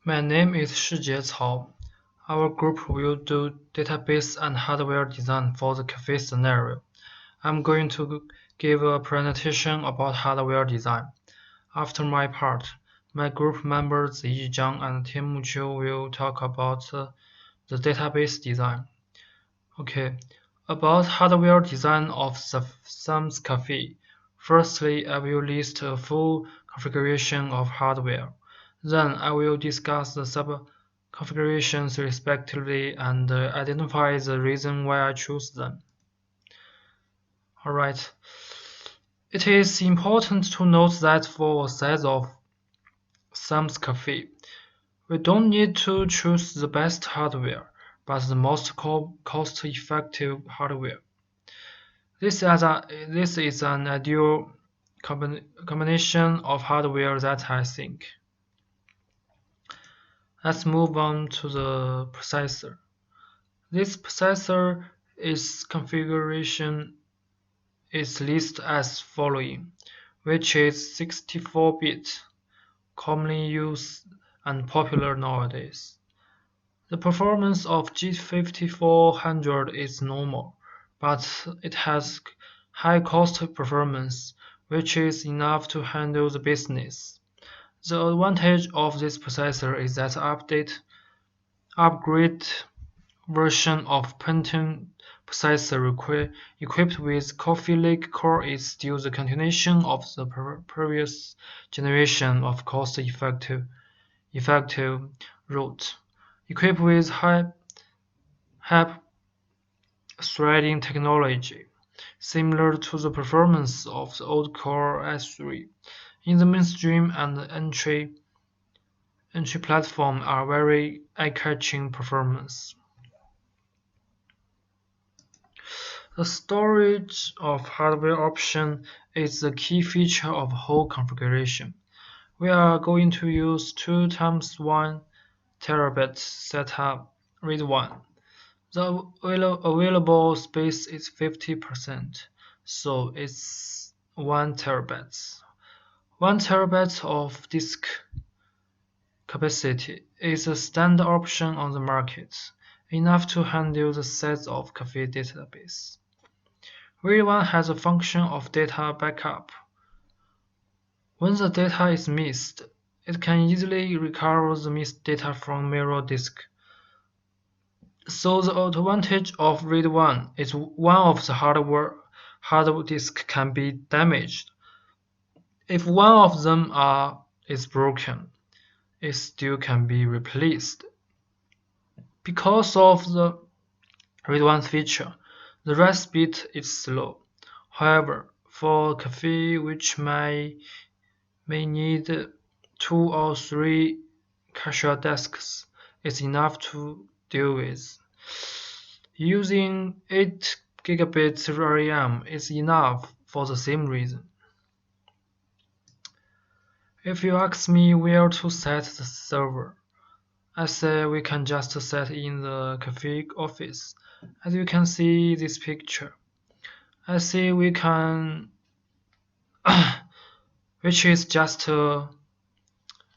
My name is Shijie Cao. Our group will do database and hardware design for the cafe scenario. I'm going to give a presentation about hardware design. After my part, my group members Yi Zhang and Tianmu Qiu will talk about the database design. Okay, about hardware design of Sam's Cafe. Firstly, I will list a full configuration of hardware. Then I will discuss the sub-configurations respectively and identify the reason why I choose them. Alright. It is important to note that for a size of Sam's Cafe, we don't need to choose the best hardware, but the most cost-effective hardware. This is an ideal combination of hardware that I think. Let's move on to the processor. This processor configuration is listed as following, which is 64-bit, commonly used and popular nowadays. The performance of G5400 is normal, but it has high cost performance, which is enough to handle the business. The advantage of this processor is that upgrade version of Pentium processor equipped with Coffee Lake core is still the continuation of the previous generation of cost-effective route. Equipped with high threading technology, similar to the performance of the old Core i3, in the mainstream and entry platform are very eye-catching performance. The storage of hardware option is the key feature of whole configuration. We are going to use 2 times 1 terabyte setup RAID 1. The available space is 50%, so it's 1 terabyte. 1 terabyte of disk capacity is a standard option on the market, enough to handle the size of Cafe database. RAID 1 has a function of data backup. When the data is missed, it can easily recover the missed data from mirror disk. So the advantage of RAID 1 is one of the hard disk can be damaged. If one of them is broken, it still can be replaced. Because of the RAID 1 feature, the write speed is slow. However, for Cafe which may need 2 or 3 casual disks, it's enough to deal with. Using 8 gigabits RAM is enough for the same reason. If you ask me where to set the server, I say we can just set in the Cafe office. As you can see this picture, I see we can which is just a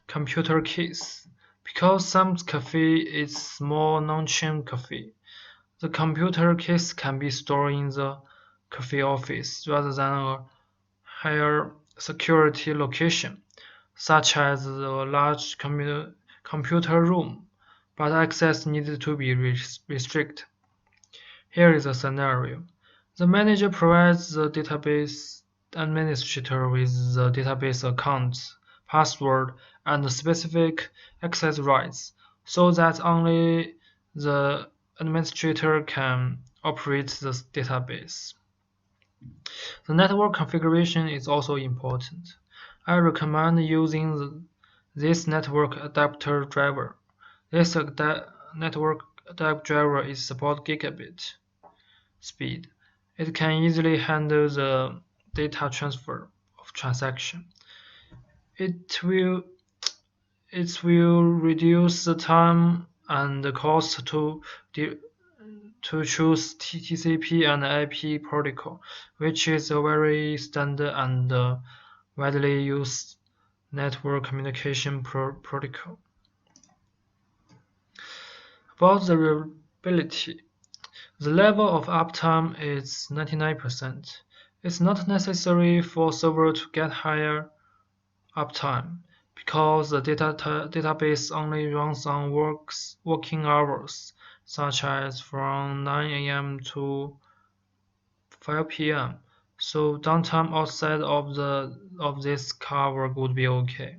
computer case. Because some Cafe is small non-chain Cafe, the computer case can be stored in the Cafe office rather than a higher security location, such as the large computer room, but access needed to be restricted. Here is a scenario. The manager provides the database administrator with the database account, password, and specific access rights, so that only the administrator can operate the database. The network configuration is also important. I recommend using this network adapter driver. This network adapter driver is support gigabit speed. It can easily handle the data transfer of transaction. It will reduce the time and the cost to choose TCP and IP protocol, which is a very standard and widely used network communication protocol. About the reliability, the level of uptime is 99%. It's not necessary for server to get higher uptime because the database only runs on working hours, such as from 9 a.m. to 5 p.m. So downtime outside of this cover would be okay.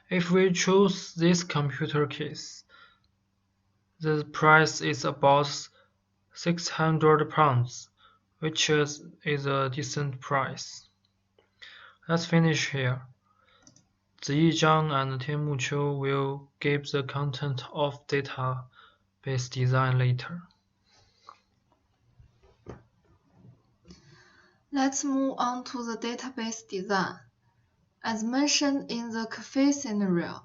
If we choose this computer case, the price is about £600, which is a decent price. Let's finish here. Ziyi Zhang and Tianmu Qiu will give the content of database design later. Let's move on to the database design. As mentioned in the cafe scenario,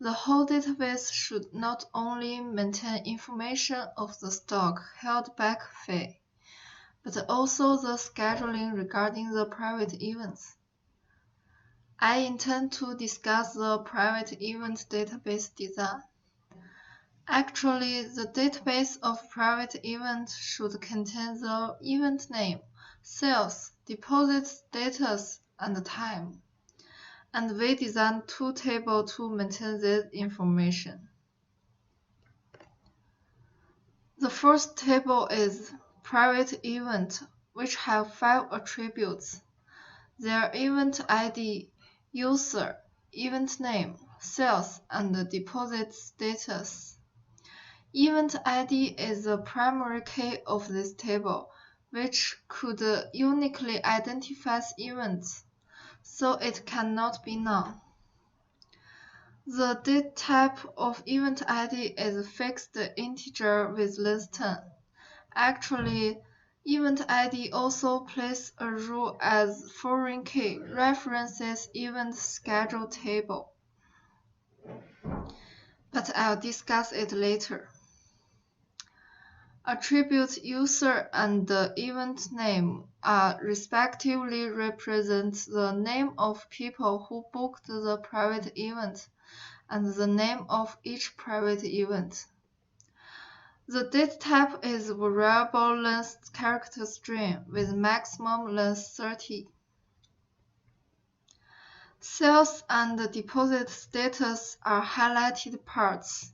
the whole database should not only maintain information of the stock held by cafe, but also the scheduling regarding the private events. I intend to discuss the private event database design. Actually, the database of private event should contain the event name, sales, deposit status, and time. And we designed two tables to maintain this information. The first table is private event, which have 5 attributes. Their event ID, user, event name, sales, and deposit status. Event ID is the primary key of this table, which could uniquely identify events, so it cannot be null. The date type of event ID is fixed integer with length 10. Actually, event ID also plays a role as foreign key references event schedule table, but I'll discuss it later. Attribute user and the event name are respectively represent the name of people who booked the private event and the name of each private event. The date type is variable length character string with maximum length 30. Sales and deposit status are highlighted parts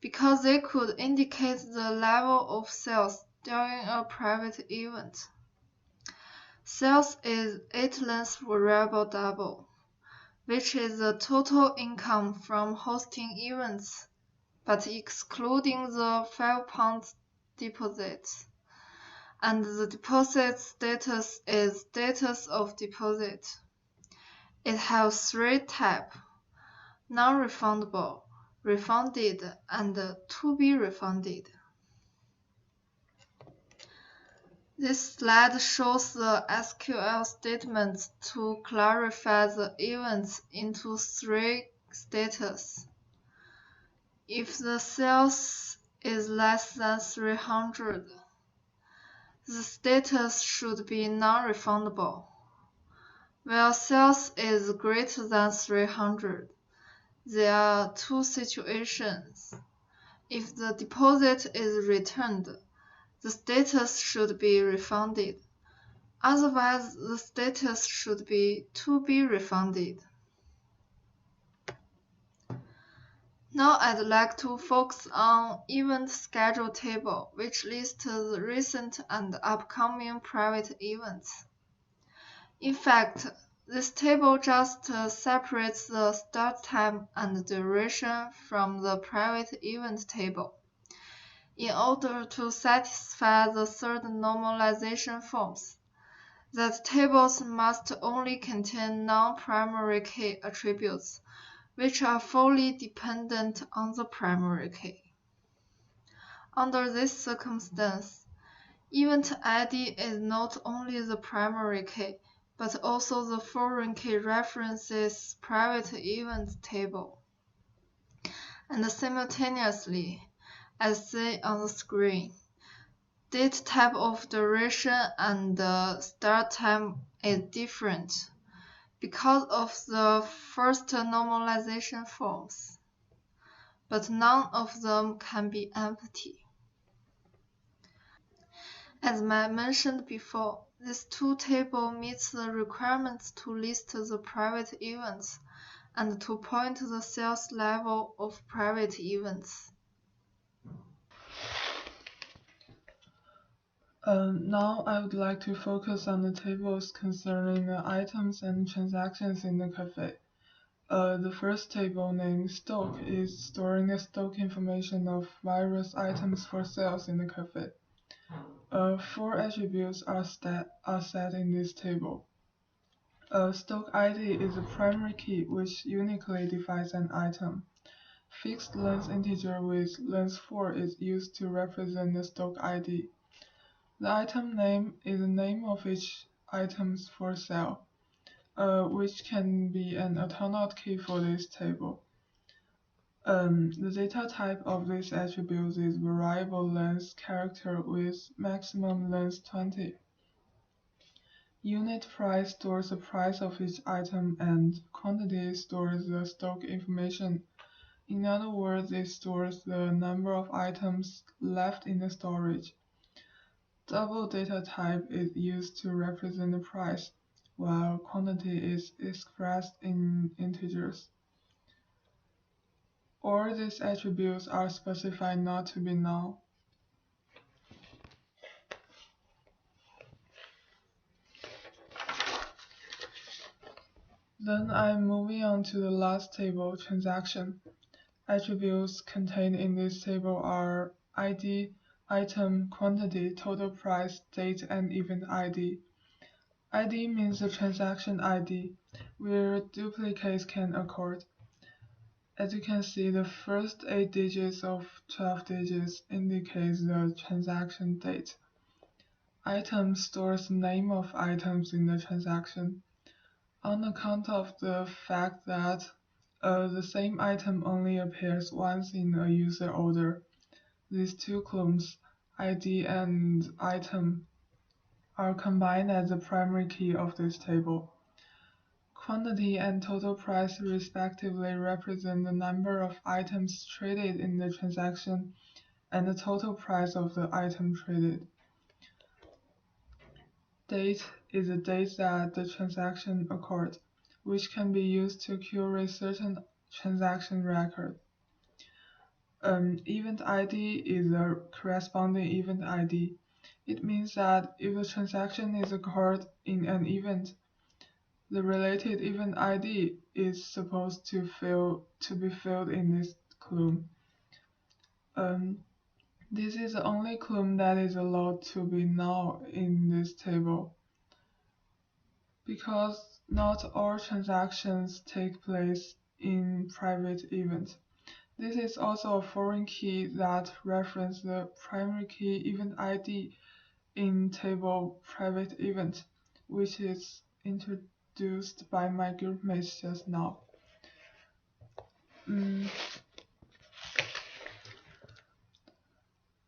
because they could indicate the level of sales during a private event. Sales is 8 length variable double, which is the total income from hosting events, but excluding the £5 deposits. And the deposit status is status of deposit. It has 3 types: non-refundable, refunded, and to be refunded. This slide shows the SQL statements to clarify the events into 3 status. If the sales is less than 300, the status should be non-refundable. While sales is greater than 300, there are 2 situations. If the deposit is returned, the status should be refunded. Otherwise, the status should be to be refunded. Now I'd like to focus on event schedule table, which lists the recent and upcoming private events. In fact, this table just separates the start time and duration from the private event table. In order to satisfy the third normalization forms, that tables must only contain non-primary key attributes, which are fully dependent on the primary key. Under this circumstance, event ID is not only the primary key, but also the foreign key references private event table. And simultaneously, as seen on the screen, date type of duration and start time is different because of the first normalization forms. but none of them can be empty. As I mentioned before, this two table meets the requirements to list the private events and to point the sales level of private events. Now I would like to focus on the tables concerning the items and transactions in the cafe. The first table, named Stock, is storing the stock information of various items for sales in the cafe. 4 attributes are set in this table. Stock ID is a primary key which uniquely defines an item. Fixed length integer with length 4 is used to represent the stock ID. The item name is the name of each item for sale, which can be an alternate key for this table. The data type of this attribute is variable length character with maximum length 20. Unit price stores the price of each item and quantity stores the stock information. In other words, it stores the number of items left in the storage. Double data type is used to represent the price, while quantity is expressed in integers. All these attributes are specified not to be null. Then I'm moving on to the last table, transaction. Attributes contained in this table are ID, item, quantity, total price, date, and event ID. ID means the transaction ID, where duplicates can occur. As you can see, the first 8 digits of 12 digits indicates the transaction date. Item stores the name of items in the transaction. On account of the fact that the same item only appears once in a user order, these two columns, ID and item, are combined as the primary key of this table. Quantity and total price respectively represent the number of items traded in the transaction and the total price of the item traded. Date is the date that the transaction occurred, which can be used to query certain transaction record. Event ID is a corresponding event ID. It means that if a transaction is occurred in an event, the related event ID is supposed to be filled in this column. This is the only column that is allowed to be null in this table, because not all transactions take place in private event. This is also a foreign key that references the primary key event ID in table private event, which is introduced by my group mates just now.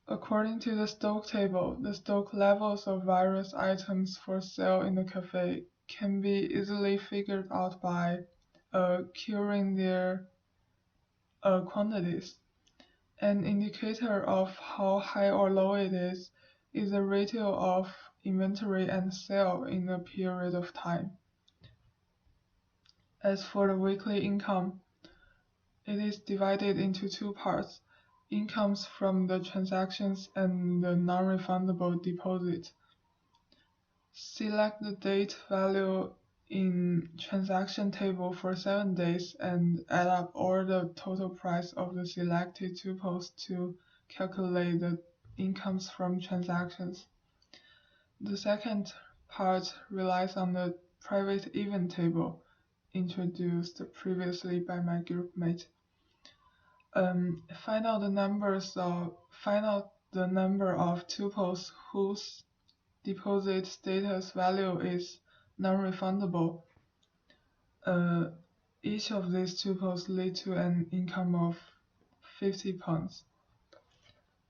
According to the stock table, the stock levels of various items for sale in the cafe can be easily figured out by querying their quantities. An indicator of how high or low it is the ratio of inventory and sale in a period of time. As for the weekly income, it is divided into two parts: incomes from the transactions and the non-refundable deposit. Select the date value in transaction table for 7 days and add up all the total price of the selected tuples to calculate the incomes from transactions. The second part relies on the private event table introduced previously by my group mate. Find out the number of tuples whose deposit status value is non-refundable. Each of these tuples lead to an income of 50 pounds.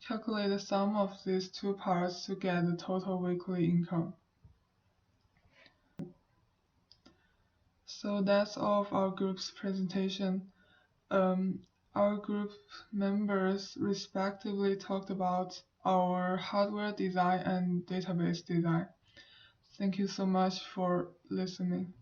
Calculate the sum of these two parts to get the total weekly income. So that's all of our group's presentation. our group members respectively talked about our hardware design and database design. Thank you so much for listening.